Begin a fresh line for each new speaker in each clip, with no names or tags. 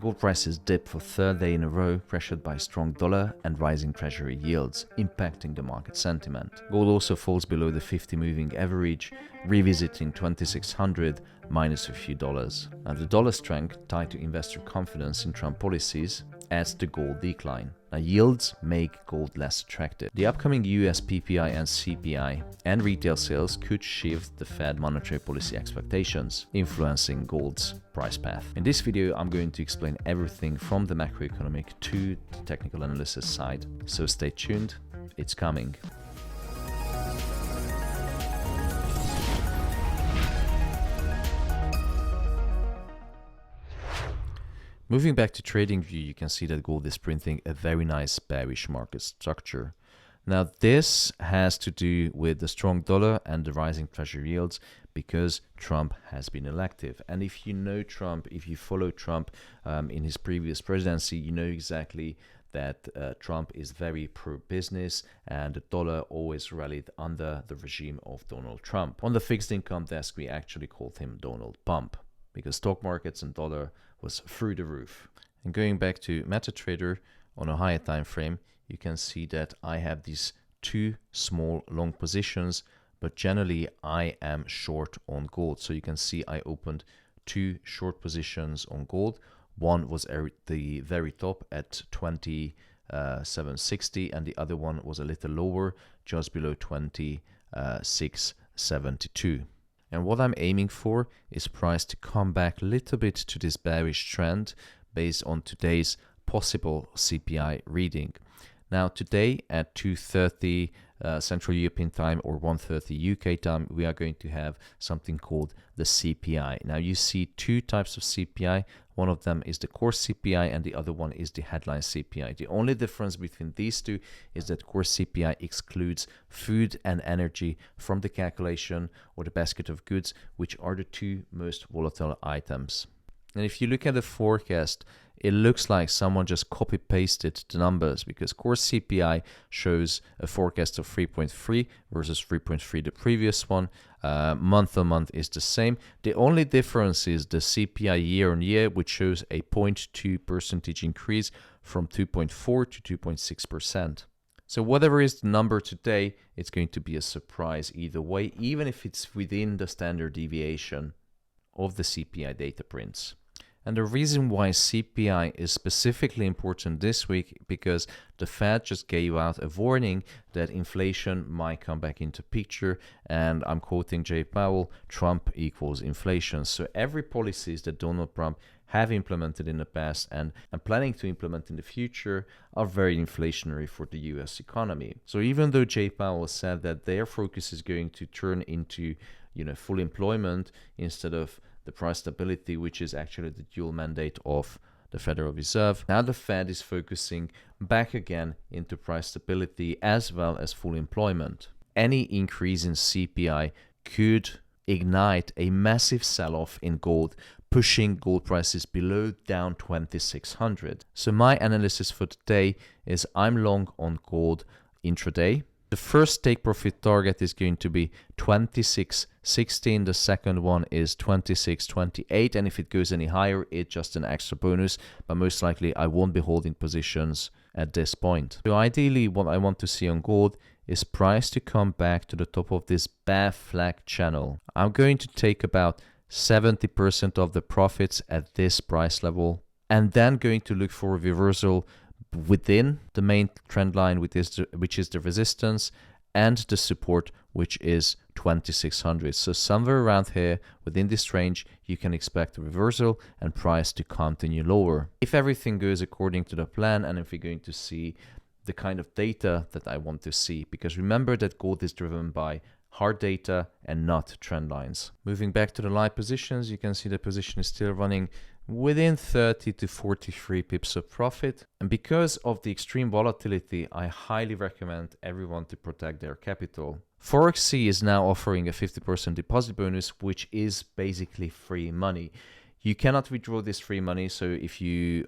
Gold prices dipped for third day in a row, pressured by strong dollar and rising Treasury yields, impacting the market sentiment. Gold also falls below the 50 moving average, revisiting 2600 minus a few dollars. Now the dollar strength, tied to investor confidence in Trump policies, adds to gold decline. Now yields make gold less attractive. The upcoming US PPI and CPI and retail sales could shift the Fed monetary policy expectations, influencing gold's price path. In this video, I'm going to explain everything from the macroeconomic to the technical analysis side. So stay tuned, it's coming. Moving back to TradingView, you can see that gold is printing a very nice bearish market structure. Now this has to do with the strong dollar and the rising treasury yields because Trump has been elected. And if you know Trump, if you follow Trump in his previous presidency, you know exactly that Trump is very pro-business and the dollar always rallied under the regime of Donald Trump. On the fixed income desk, we actually called him Donald Pump, because stock markets and dollar was through the roof. And going back to MetaTrader on a higher time frame, you can see that I have these two small long positions, but generally I am short on gold. So you can see I opened two short positions on gold. One was at the very top at 27.60 and the other one was a little lower, just below 26.72. And what I'm aiming for is price to come back a little bit to this bearish trend based on today's possible CPI reading. Now today at 2:30 Central European time or 1:30 UK time, we are going to have something called the CPI. Now you see two types of CPI. One of them is the core CPI and the other one is the headline CPI. The only difference between these two is that core CPI excludes food and energy from the calculation or the basket of goods, which are the two most volatile items. And if you look at the forecast, it looks like someone just copy-pasted the numbers because core CPI shows a forecast of 3.3 versus 3.3 the previous one. Month on month is the same. The only difference is the CPI year on year, which shows a 0.2% increase from 2.4 to 2.6%. So whatever is the number today, it's going to be a surprise either way, even if it's within the standard deviation of the CPI data prints. And the reason why CPI is specifically important this week, because the Fed just gave out a warning that inflation might come back into picture. And I'm quoting Jay Powell, Trump equals inflation. So every policies that Donald Trump have implemented in the past and planning to implement in the future are very inflationary for the US economy. So even though Jay Powell said that their focus is going to turn into, full employment instead of the price stability, which is actually the dual mandate of the Federal Reserve. Now the Fed is focusing back again into price stability as well as full employment. Any increase in CPI could ignite a massive sell-off in gold, pushing gold prices below down 2600. So my analysis for today is I'm long on gold intraday. The first take profit target is going to be 26.16. The second one is 26.28. And if it goes any higher, it's just an extra bonus. But most likely, I won't be holding positions at this point. So ideally, what I want to see on gold is price to come back to the top of this bear flag channel. I'm going to take about 70% of the profits at this price level and then going to look for a reversal within the main trend line, which is the resistance, and the support, which is 2600. So somewhere around here within this range, you can expect a reversal and price to continue lower. If everything goes according to the plan and if we're going to see the kind of data that I want to see, because remember that gold is driven by hard data and not trend lines. Moving back to the live positions, you can see the position is still running within 30 to 43 pips of profit. And because of the extreme volatility, I highly recommend everyone to protect their capital. Forex is now offering a 50% deposit bonus, which is basically free money. You cannot withdraw this free money. So if you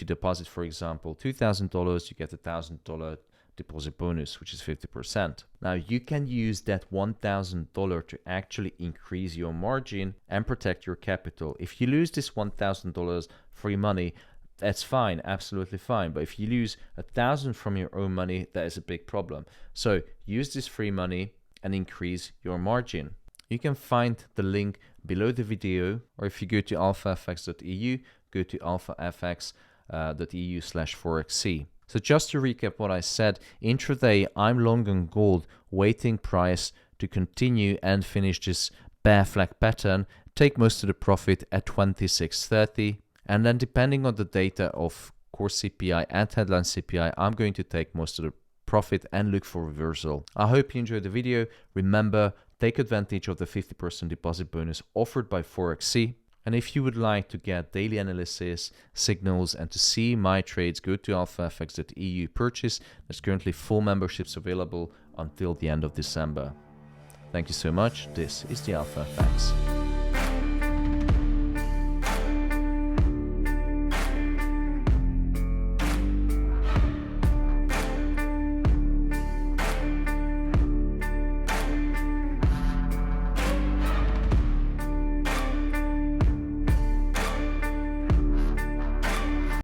deposit, for example, $2,000, you get $1,000 deposit bonus, which is 50%. Now you can use that $1,000 to actually increase your margin and protect your capital. If you lose this $1,000 free money, that's fine, absolutely fine. But if you lose $1,000 from your own money, that is a big problem. So use this free money and increase your margin. You can find the link below the video, or if you go to alphafx.eu, go to alphafx.eu/4xc. So just to recap what I said, intraday I'm long on gold, waiting price to continue and finish this bear flag pattern, take most of the profit at 26.30, and then depending on the data of core CPI and headline CPI, I'm going to take most of the profit and look for reversal. I hope you enjoyed the video. Remember, take advantage of the 50% deposit bonus offered by 4xc. And if you would like to get daily analysis, signals, and to see my trades, go to alphafx.eu purchase. There's currently full memberships available until the end of December. Thank you so much. This is the AlphaFX.